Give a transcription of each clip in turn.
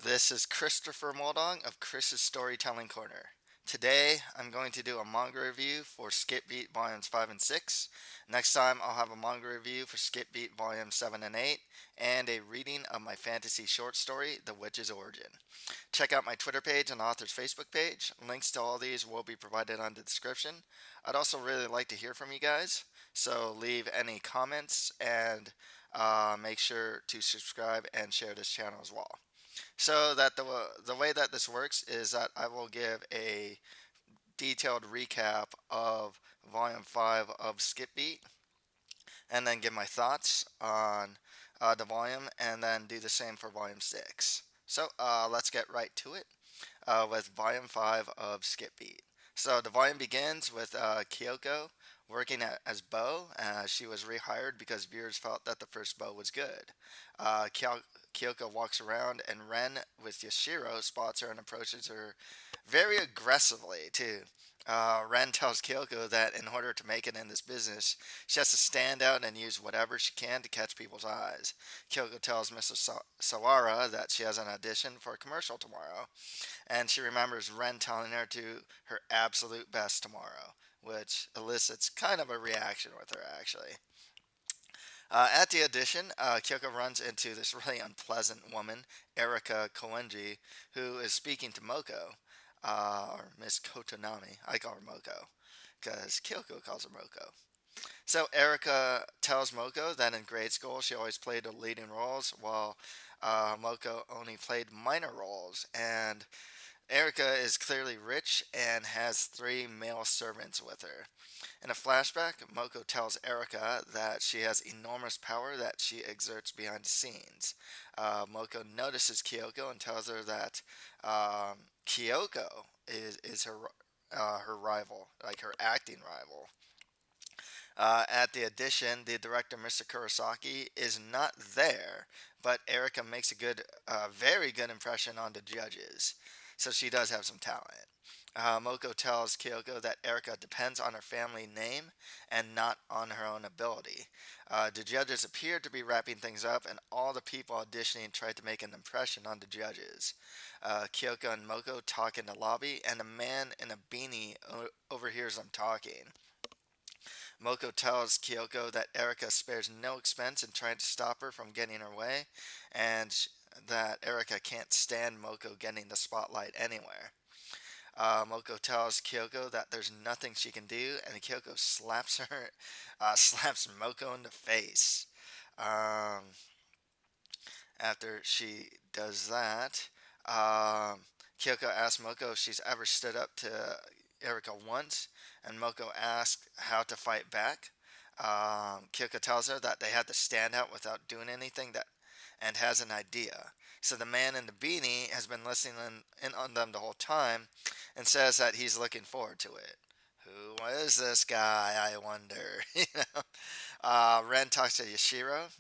This is Christopher Moldong of Chris's Storytelling Corner. Today, I'm going to do a manga review for Skip Beat Volumes 5 and 6. Next time, I'll have a manga review for Skip Beat Volumes 7 and 8, and a reading of my fantasy short story, The Witch's Origin. Check out my Twitter page and author's Facebook page. Links to all these will be provided on the description. I'd also really like to hear from you guys, so leave any comments and make sure to subscribe and share this channel as well. So that the way that this works is that I will give a detailed recap of Volume 5 of Skip Beat, and then give my thoughts on the volume, and then do the same for Volume 6. So let's get right to it with Volume 5 of Skip Beat. So the volume begins with Kyoko working as Bo. She was rehired because viewers felt that the first Bo was good. Kyoko walks around, and Ren with Yashiro spots her and approaches her very aggressively too. Ren tells Kyoko that in order to make it in this business, she has to stand out and use whatever she can to catch people's eyes. Kyoko tells Mr. Sawara that she has an audition for a commercial tomorrow, and she remembers Ren telling her to her absolute best tomorrow, which elicits kind of a reaction with her, actually. At the audition, Kyoko runs into this really unpleasant woman, Erika Koenji, who is speaking to Moko, or Miss Kotonami. I call her Moko, because Kyoko calls her Moko. So Erika tells Moko that in grade school she always played the leading roles, while Moko only played minor roles, and Erica is clearly rich and has three male servants with her. In a flashback, Moko tells Erica that she has enormous power that she exerts behind the scenes. Moko notices Kyoko and tells her that Kyoko is her rival, like her acting rival. At the audition, the director, Mr. Kurosaki, is not there, but Erica makes very good impression on the judges. So she does have some talent. Moko tells Kyoko that Erica depends on her family name and not on her own ability. The judges appear to be wrapping things up, and all the people auditioning try to make an impression on the judges. Kyoko and Moko talk in the lobby, and a man in a beanie overhears them talking. Moko tells Kyoko that Erika spares no expense in trying to stop her from getting her way, and that Erika can't stand Moko getting the spotlight anywhere. Moko tells Kyoko that there's nothing she can do, and Kyoko slaps Moko in the face. Um, After she does that, Kyoko asks Moko if she's ever stood up to Erika once, and Moko asks how to fight back. Kyoko tells her that they have to stand out without doing anything and has an idea. So the man in the beanie has been listening in on them the whole time and says that he's looking forward to it. Who is this guy, I wonder? Ren talks to Yashiro.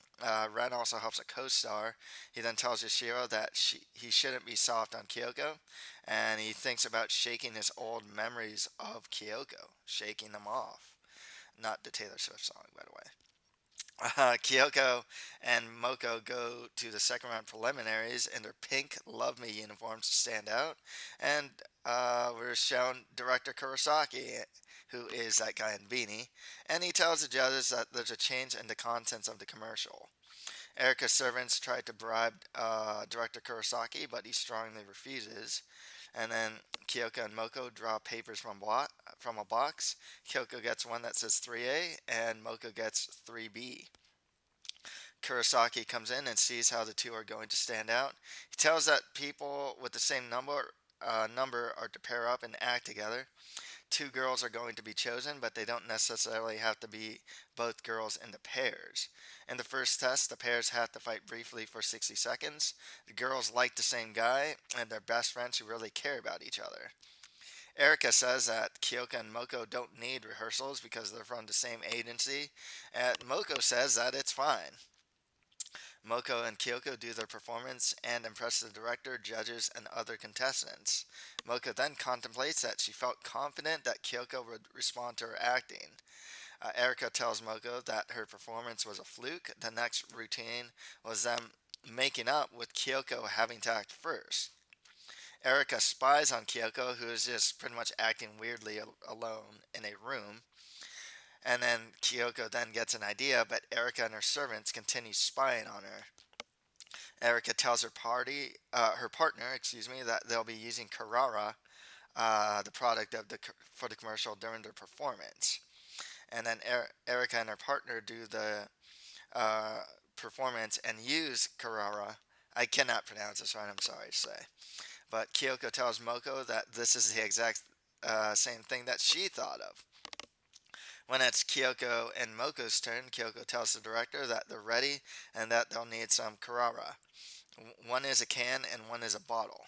Ren also helps a co-star. He then tells Yashiro that he shouldn't be soft on Kyoko, and he thinks about shaking his old memories of Kyoko, shaking them off. Not the Taylor Swift song, by the way. Kyoko and Moko go to the second round preliminaries in their pink Love Me uniforms to stand out, and we're shown director Kurosaki, who is that guy in beanie, and he tells the judges that there's a change in the contents of the commercial. Erica's servants try to bribe director Kurosaki, but he strongly refuses. And then Kyoko and Moko draw papers from a box. Kyoko gets one that says 3A, and Moko gets 3B. Kurosaki comes in and sees how the two are going to stand out. He tells that people with the same number are to pair up and act together. Two girls are going to be chosen, but they don't necessarily have to be both girls in the pairs. In the first test, the pairs have to fight briefly for 60 seconds. The girls like the same guy, and they're best friends who really care about each other. Erica says that Kyoko and Moko don't need rehearsals because they're from the same agency, and Moko says that it's fine. Moko and Kyoko do their performance and impress the director, judges, and other contestants. Moko then contemplates that she felt confident that Kyoko would respond to her acting. Erica tells Moko that her performance was a fluke. The next routine was them making up with Kyoko having to act first. Erika spies on Kyoko, who is just pretty much acting weirdly alone in a room. And then Kyoko then gets an idea, but Erika and her servants continue spying on her. Erika tells her partner, excuse me, that they'll be using Carrara, the product for the commercial during their performance. And then Erika and her partner do the uh, performance and use Carrara. I cannot pronounce this right. I'm sorry to say. But Kyoko tells Moko that this is the exact same thing that she thought of. When it's Kyoko and Moko's turn, Kyoko tells the director that they're ready and that they'll need some Carrara. One is a can and one is a bottle.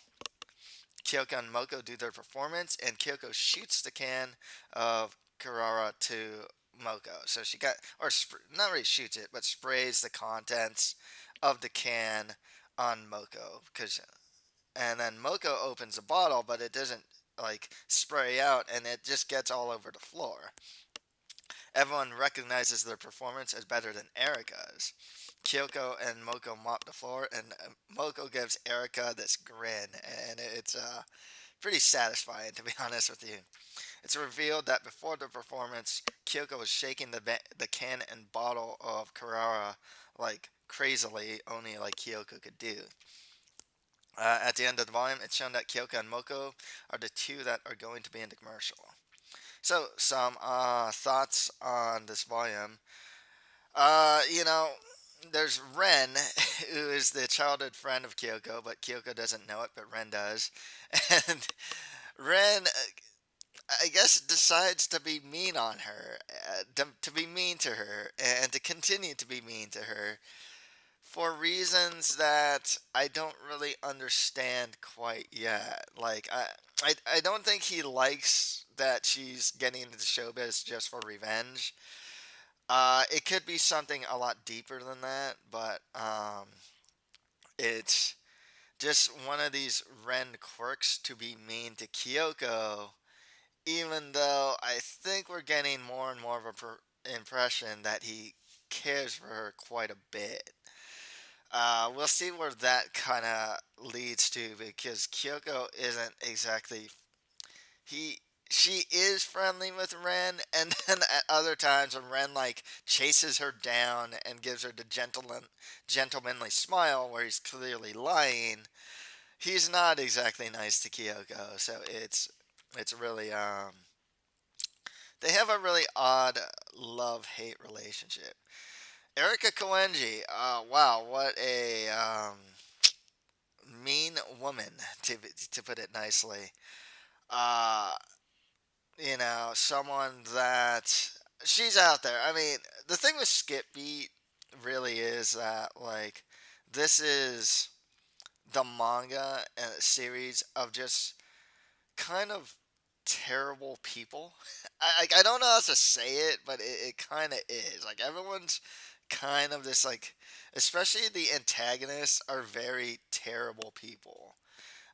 Kyoko and Moko do their performance, and Kyoko shoots the can of Carrara to Moko. So she got, or not really shoots it, but sprays the contents of the can on Moko. And then Moko opens the bottle, but it doesn't like spray out, and it just gets all over the floor. Everyone recognizes their performance as better than Erika's. Kyoko and Moko mop the floor, and Moko gives Erika this grin, and it's pretty satisfying, to be honest with you. It's revealed that before the performance, Kyoko was shaking the can and bottle of Carrara like crazily, only like Kyoko could do. At the end of the volume, it's shown that Kyoko and Moko are the two that are going to be in the commercial. So, some thoughts on this volume. You know, there's Ren, who is the childhood friend of Kyoko, but Kyoko doesn't know it, but Ren does. And Ren, I guess, decides to be mean on her, to be mean to her, and to continue to be mean to her for reasons that I don't really understand quite yet. Like, I don't think he likes that she's getting into showbiz just for revenge. It could be something a lot deeper than that, but it's just one of these Ren quirks to be mean to Kyoko, even though I think we're getting more and more of a impression that he cares for her quite a bit. We'll see where that kind of leads to because Kyoko isn't exactly he she is friendly with Ren, and then at other times when Ren like chases her down and gives her the gentlemanly smile where he's clearly lying, he's not exactly nice to Kyoko. So it's really they have a really odd love hate relationship. Erika Koenji, wow, what a mean woman to put it nicely. Uh, someone that she's out there. I mean, the thing with Skip Beat really is that like this is the manga series of just kind of terrible people. I don't know how to say it, but it kind of is. Like everyone's kind of this like, especially the antagonists are very terrible people.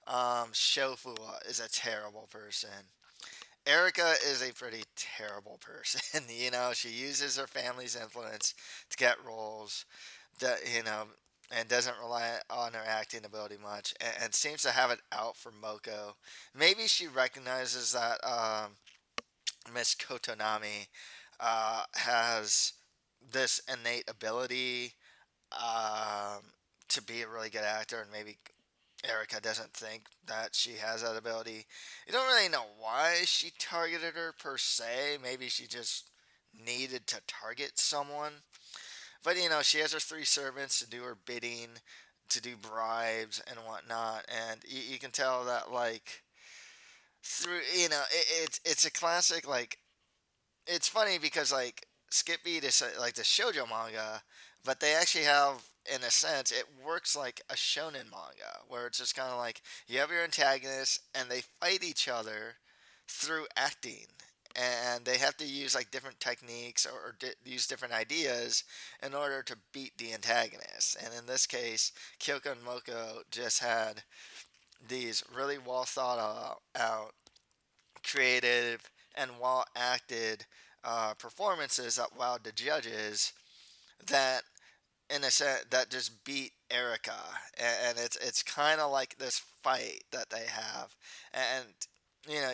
Shofua is a terrible person. Erica is a pretty terrible person. She uses her family's influence to get roles that, and doesn't rely on her acting ability much and seems to have it out for Moko. Maybe she recognizes that Miss Kotonami has this innate ability um, to be a really good actor, and maybe Erica doesn't think that she has that ability. You don't really know why she targeted her per se. Maybe she just needed to target someone. But she has her three servants to do her bidding, to do bribes and whatnot, and you can tell that like through it's a classic like it's funny because like Skip Beat is like the shoujo manga, but they actually have, in a sense, it works like a shonen manga where it's just kind of like you have your antagonists and they fight each other through acting, and they have to use like different techniques or use different ideas in order to beat the antagonist. And in this case, Kyoko and Moko just had these really well thought out creative and well acted performances that wowed the judges that in a sense that just beat Erica, and it's kind of like this fight that they have, and you know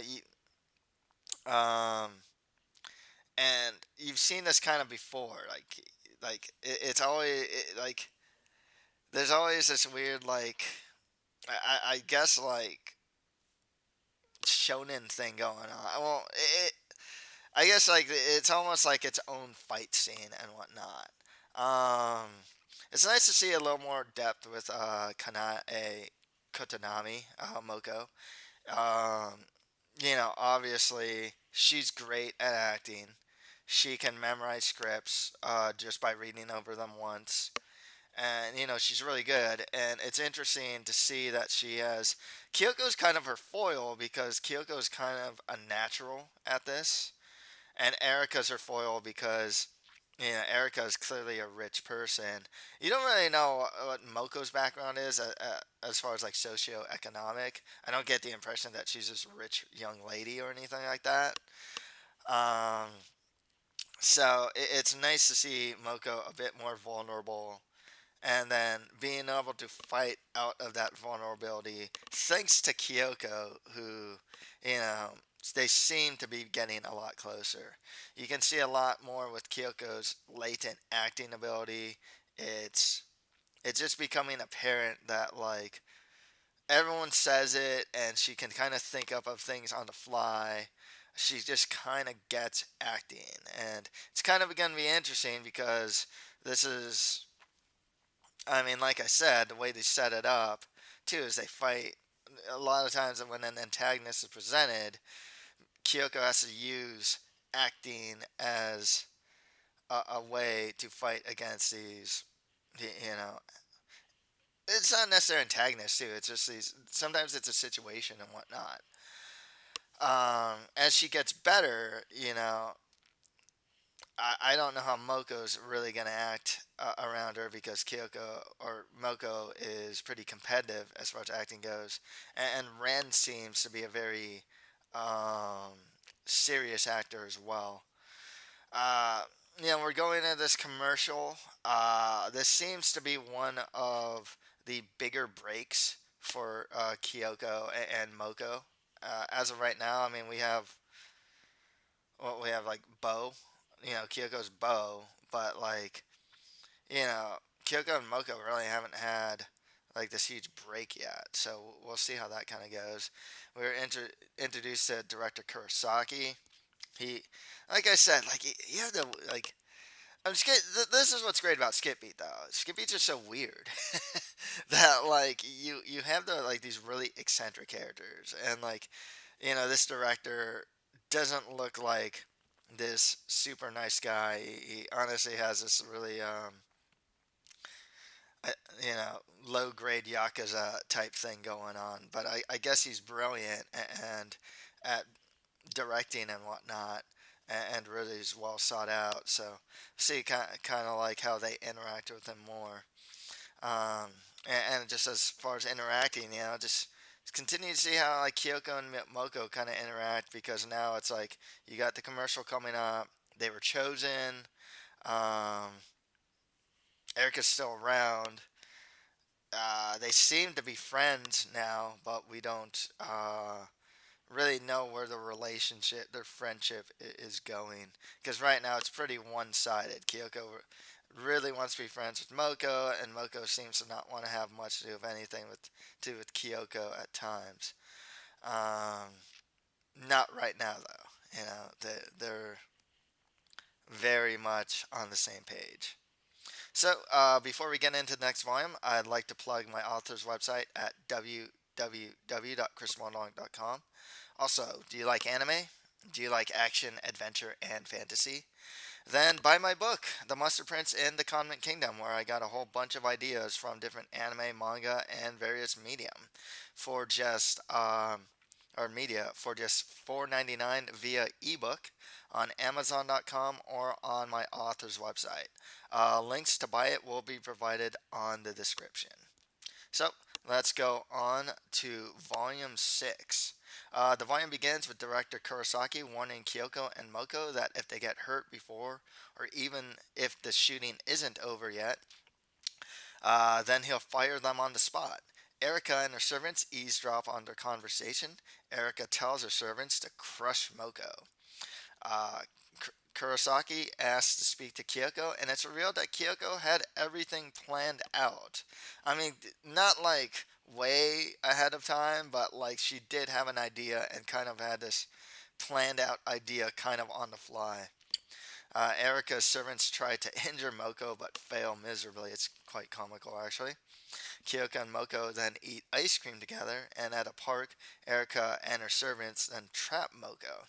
um, and you've seen this kind of before, it's always there's always this weird I guess shonen thing going on. Well, I guess it's almost like its own fight scene and whatnot. Um, it's nice to see a little more depth with Kanae Kotanami, Moko. Um, obviously she's great at acting. She can memorize scripts just by reading over them once. And she's really good, and it's interesting to see that she has Kyoko's kind of her foil because Kyoko's kind of a natural at this, and Erica's her foil because Erica is clearly a rich person. You don't really know what Moko's background is as far as like socioeconomic. I don't get the impression that she's this rich young lady or anything like that. Um, so it's nice to see Moko a bit more vulnerable, and then being able to fight out of that vulnerability thanks to Kyoko, who, you know, they seem to be getting a lot closer. You can see a lot more with Kyoko's latent acting ability. It's it's just becoming apparent that everyone says it and she can kind of think up of things on the fly. She just kind of gets acting, and it's kind of going to be interesting because this is, I mean, like I said, the way they set it up too is they fight. A lot of times when an antagonist is presented, Kyoko has to use acting as a way to fight against these. You know, it's not necessarily antagonists too. It's just these. Sometimes it's a situation and whatnot. As she gets better, I don't know how Moko's really going to act around her because Kyoko or Moko is pretty competitive as far as acting goes. And Ren seems to be a very um, serious actor as well. Uh, we're going into this commercial. This seems to be one of the bigger breaks for Kyoko and Moko. As of right now, I mean, we have like Bo, Kyoko's Bo, but you know, Kyoko and Moko really haven't had like this huge break yet. So we'll see how that kind of goes. We were introduced to director Kurosaki. He, like I said, you have to I'm just kidding. This is what's great about Skip Beat though. Skip Beats are so weird that you have these really eccentric characters, and this director doesn't look like this super nice guy. He honestly has this really uh, you know low grade yakuza type thing going on. But I guess he's brilliant and at directing and whatnot, and really is well sought out. So see kind of like how they interact with him more. And just as far as interacting, just continue to see how Kyoko and Moko kind of interact, because now it's like you got the commercial coming up. They were chosen. Um, Erica's still around. They seem to be friends now, but we don't really know where their friendship is going. Because right now it's pretty one-sided. Kyoko really wants to be friends with Moko, and Moko seems to not want to have much to do with anything to do with Kyoko at times. Um, Not right now though. They're very much on the same page. So, before we get into the next volume, I'd like to plug my author's website at www.chrismonlong.com. Also, do you like anime? Do you like action, adventure, and fantasy? Then buy my book, The Mustard Prince in the Convent Kingdom, where I got a whole bunch of ideas from different anime, manga, and various medium for just or media for just $4.99 via ebook on Amazon.com or on my author's website. Links to buy it will be provided on the description. So let's go on to Volume 6. The volume begins with director Kurosaki warning Kyoko and Moko that if they get hurt before, or even if the shooting isn't over yet, Then he'll fire them on the spot. Erica and her servants eavesdrop on their conversation. Erica tells her servants to crush Moko. Uh, Kurosaki asks to speak to Kyoko, and it's revealed that Kyoko had everything planned out. I mean, not like way ahead of time, but like she did have an idea and kind of had this planned out idea kind of on the fly. Erica's servants try to injure Moko but fail miserably. It's quite comical, actually. Kyoko and Moko then eat ice cream together, and at a park, Erica and her servants then trap Moko.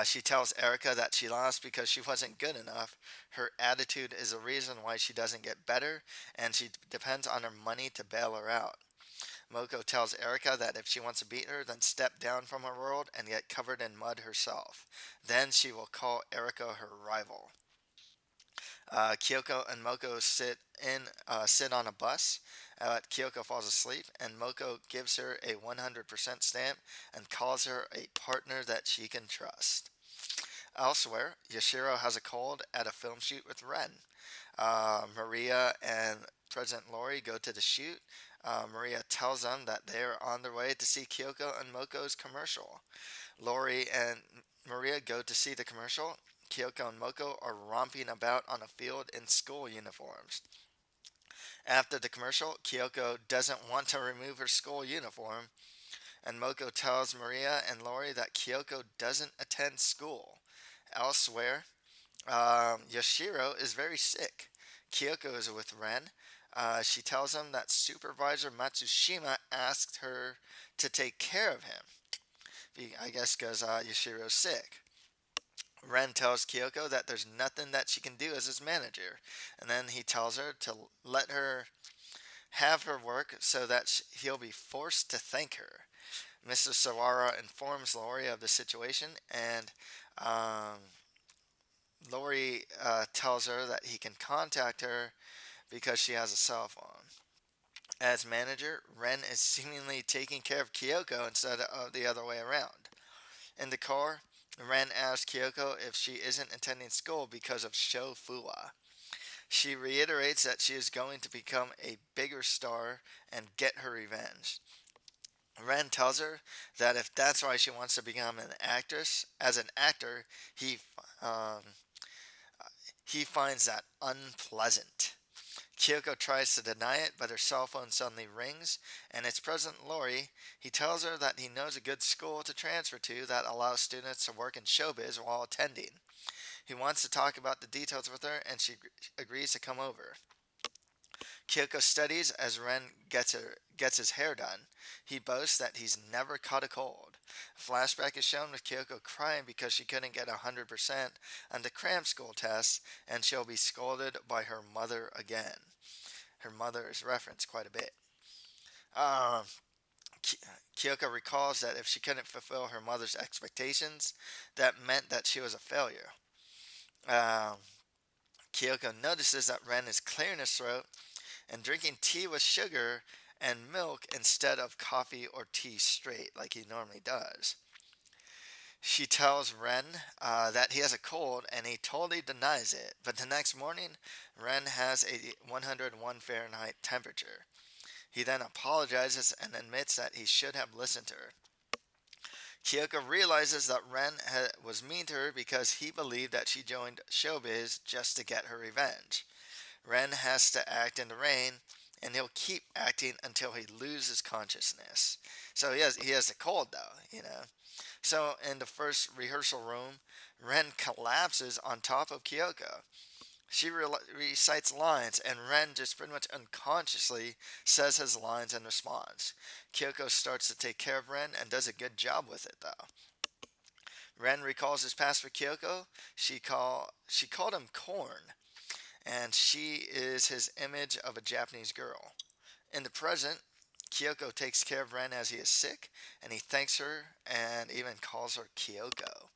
She tells Erica that she lost because she wasn't good enough. Her attitude is a reason why she doesn't get better, and she depends on her money to bail her out. Moko tells Erica that if she wants to beat her, then step down from her world and get covered in mud herself. Then she will call Erica her rival. Kyoko and Moko sit on a bus. Kyoko falls asleep, and Moko gives her a 100% stamp and calls her a partner that she can trust. Elsewhere, Yashiro has a cold at a film shoot with Ren. Maria and President Lori go to the shoot. Maria tells them that they are on their way to see Kyoko and Moko's commercial. Lori and Maria go to see the commercial. Kyoko and Moko are romping about on a field in school uniforms. After the commercial, Kyoko doesn't want to remove her school uniform, and Moko tells Maria and Lori that Kyoko doesn't attend school. Elsewhere, Yashiro is very sick. Kyoko is with Ren. She tells him that Supervisor Matsushima asked her to take care of him. I guess because Yashiro's sick. Ren tells Kyoko that there's nothing that she can do as his manager, and then he tells her to let her have her work so that he'll be forced to thank her. Mr. Sawara informs Lori of the situation, and um, Lori tells her that he can contact her because she has a cell phone. As manager, Ren is seemingly taking care of Kyoko instead of the other way around. In the car, Ren asks Kyoko if she isn't attending school because of Sho Fuwa. She reiterates that she is going to become a bigger star and get her revenge. Ren tells her that if that's why she wants to become an actress, as an actor, um, he finds that unpleasant. Kyoko tries to deny it, but her cell phone suddenly rings, and it's President Lori. He tells her that he knows a good school to transfer to that allows students to work in showbiz while attending. He wants to talk about the details with her, and she agrees to come over. Kyoko studies as Ren gets his hair done. He boasts that he's never caught a cold. A flashback is shown with Kyoko crying because she couldn't get 100% on the cram school test, and she'll be scolded by her mother again. Her mother is referenced quite a bit. Um, Kyoko recalls that if she couldn't fulfill her mother's expectations, that meant that she was a failure. Um, Kyoko notices that Ren is clearing his throat and drinking tea with sugar and milk instead of coffee or tea straight like he normally does. She tells Ren that he has a cold and he totally denies it, but the next morning, Ren has a 101 Fahrenheit temperature. He then apologizes and admits that he should have listened to her. Kyoko realizes that Ren was mean to her because he believed that she joined showbiz just to get her revenge. Ren has to act in the rain, and he'll keep acting until he loses consciousness. So he has a cold though. So in the first rehearsal room, Ren collapses on top of Kyoko. She recites lines, and Ren just pretty much unconsciously says his lines in response. Kyoko starts to take care of Ren and does a good job with it though. Ren recalls his past with Kyoko. She called him Corn, and she is his image of a Japanese girl. In the present, Kyoko takes care of Ren as he is sick, and he thanks her and even calls her Kyoko,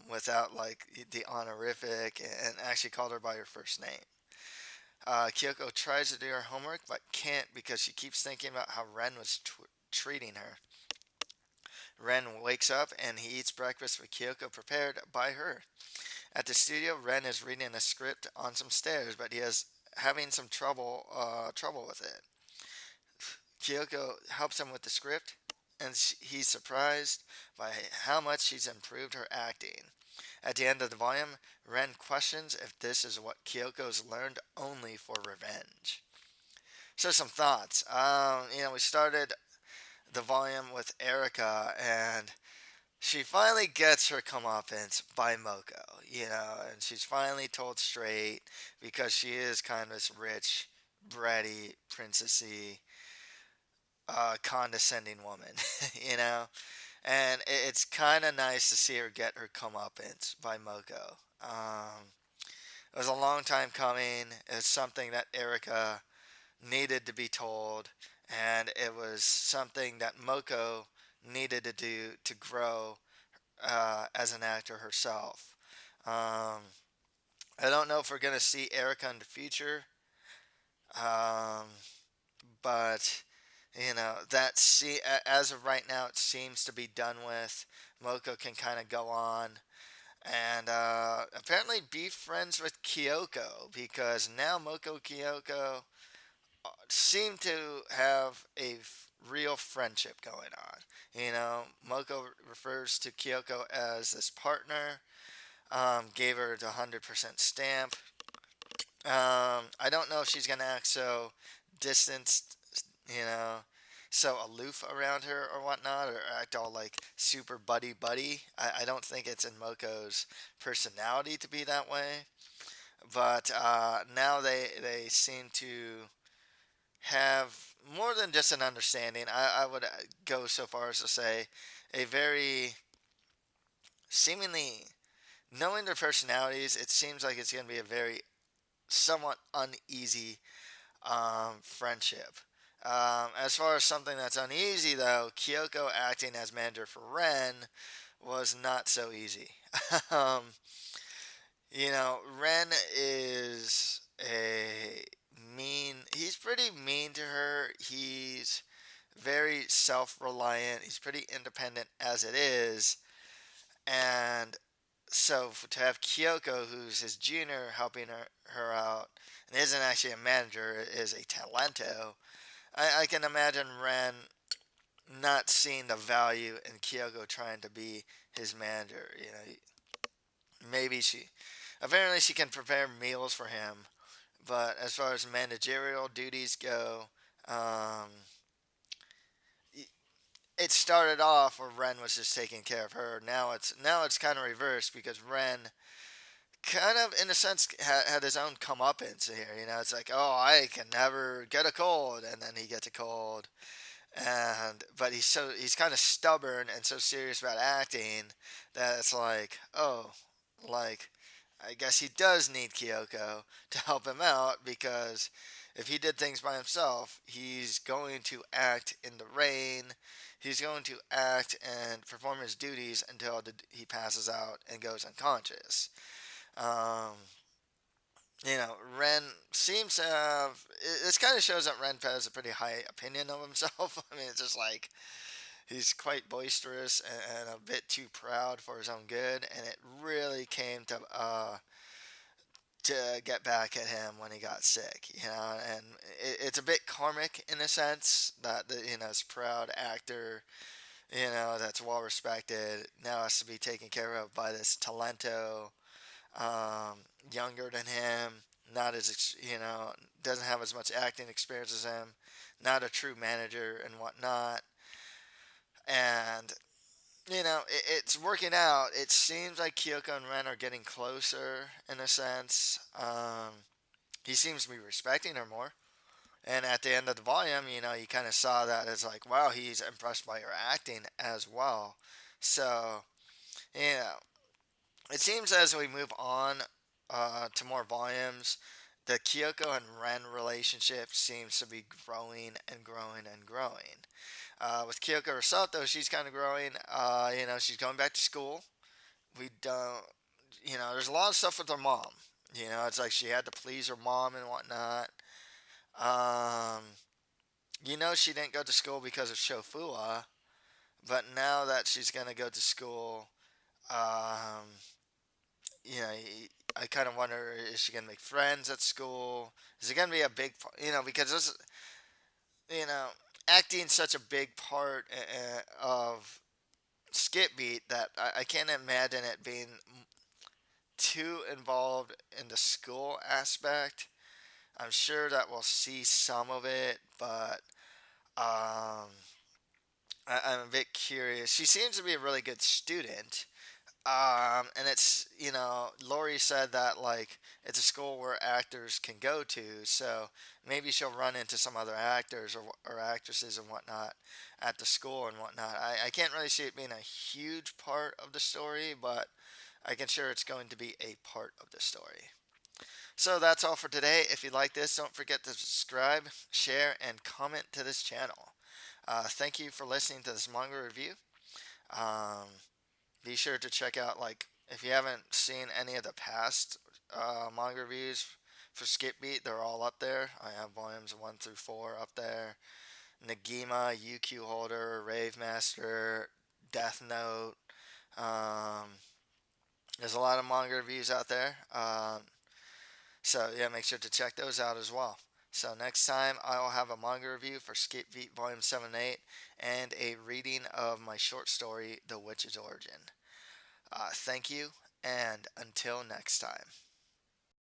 without like the honorific, and actually called her by her first name. Kyoko tries to do her homework but can't because she keeps thinking about how Ren was treating her. Ren wakes up and he eats breakfast with Kyoko prepared by her. At the studio, Ren is reading a script on some stairs, but he has having some trouble with it. Kyoko helps him with the script, and he's surprised by how much she's improved her acting. At the end of the volume, Ren questions if this is what Kyoko's learned only for revenge. So some thoughts. We started the volume with Erica, and she finally gets her comeuppance by Moko, and she's finally told straight because she is kind of this rich, bratty, princessy, condescending woman, you know? And it's kind of nice to see her get her comeuppance by Moko. It was a long time coming. It's something that Erica needed to be told, and it was something that Moko needed to do to grow as an actor herself. Um, I don't know if we're going to see Erica in the future, um, but as of right now, it seems to be done with. Moko can kind of go on and apparently be friends with Kyoko because now Moko Kyoko seem to have a real friendship going on. Moko refers to Kyoko as this partner, gave her the 100% stamp. I don't know if she's going to act so distanced, you know, so aloof around her or whatnot, or act all like super buddy buddy. I don't think it's in Moko's personality to be that way. But now they seem to have more than just an understanding. I would go so far as to say a very seemingly knowing their personalities, it seems like it's going to be a very somewhat uneasy friendship. As far as something that's uneasy, though, Kyoko acting as manager for Ren was not so easy. um, Ren is a he's pretty mean to her. He's very self reliant. He's pretty independent as it is. And so to have Kyoko, who's his junior, helping her out, and isn't actually a manager, is a talento, I can imagine Ren not seeing the value in Kyoko trying to be his manager. Maybe apparently she can prepare meals for him, but as far as managerial duties go, um, it started off where Ren was just taking care of her. Now it's kind of reversed because Ren kind of in a sense had his own comeuppance here. It's like, oh, I can never get a cold, and then he gets a cold, but he's kind of stubborn and so serious about acting that it's like, oh, like I guess he does need Kyoko to help him out because if he did things by himself, he's going to act in the rain. He's going to act and perform his duties until he passes out and goes unconscious. Um, Ren seems to have. This kind of shows that Ren has a pretty high opinion of himself. I mean, it's just like he's quite boisterous and a bit too proud for his own good, and it really came to get back at him when he got sick, and it's a bit karmic in a sense that this proud actor, that's well respected now has to be taken care of by this talento, younger than him, not as doesn't have as much acting experience as him, not a true manager and whatnot, and it's working out. It seems like Kyoko and Ren are getting closer in a sense. He seems to be respecting her more. And at the end of the volume, you kind of saw that as like, wow, he's impressed by her acting as well. So, you know, it seems as we move on to more volumes, the Kyoko and Ren relationship seems to be growing and growing and growing. With Kyoko herself, though, she's kind of growing. She's going back to school. We don't, there's a lot of stuff with her mom. It's like she had to please her mom and whatnot. Um, she didn't go to school because of Shofua, but now that she's going to go to school, um, you know, I kind of wonder, is she gonna make friends at school? Is it gonna be a big, because this, you know, acting such a big part of Skip Beat that I can't imagine it being too involved in the school aspect. I'm sure that we'll see some of it, but um, I'm a bit curious. She seems to be a really good student. And it's, Lori said that, like, it's a school where actors can go to, so maybe she'll run into some other actors or actresses and whatnot at the school and whatnot. I can't really see it being a huge part of the story, but I can sure it's going to be a part of the story. So that's all for today. If you like this, don't forget to subscribe, share, and comment to this channel. Thank you for listening to this manga review. Um, be sure to check out, like, if you haven't seen any of the past manga reviews for Skip Beat, they're all up there. I have volumes 1 through 4 up there. Nagima, UQ Holder, Rave Master, Death Note. Um, there's a lot of manga reviews out there. So yeah, make sure to check those out as well. So next time I will have a manga review for Skip Beat Volume 7 and 8 and a reading of my short story, The Witch's Origin. Thank you, and until next time.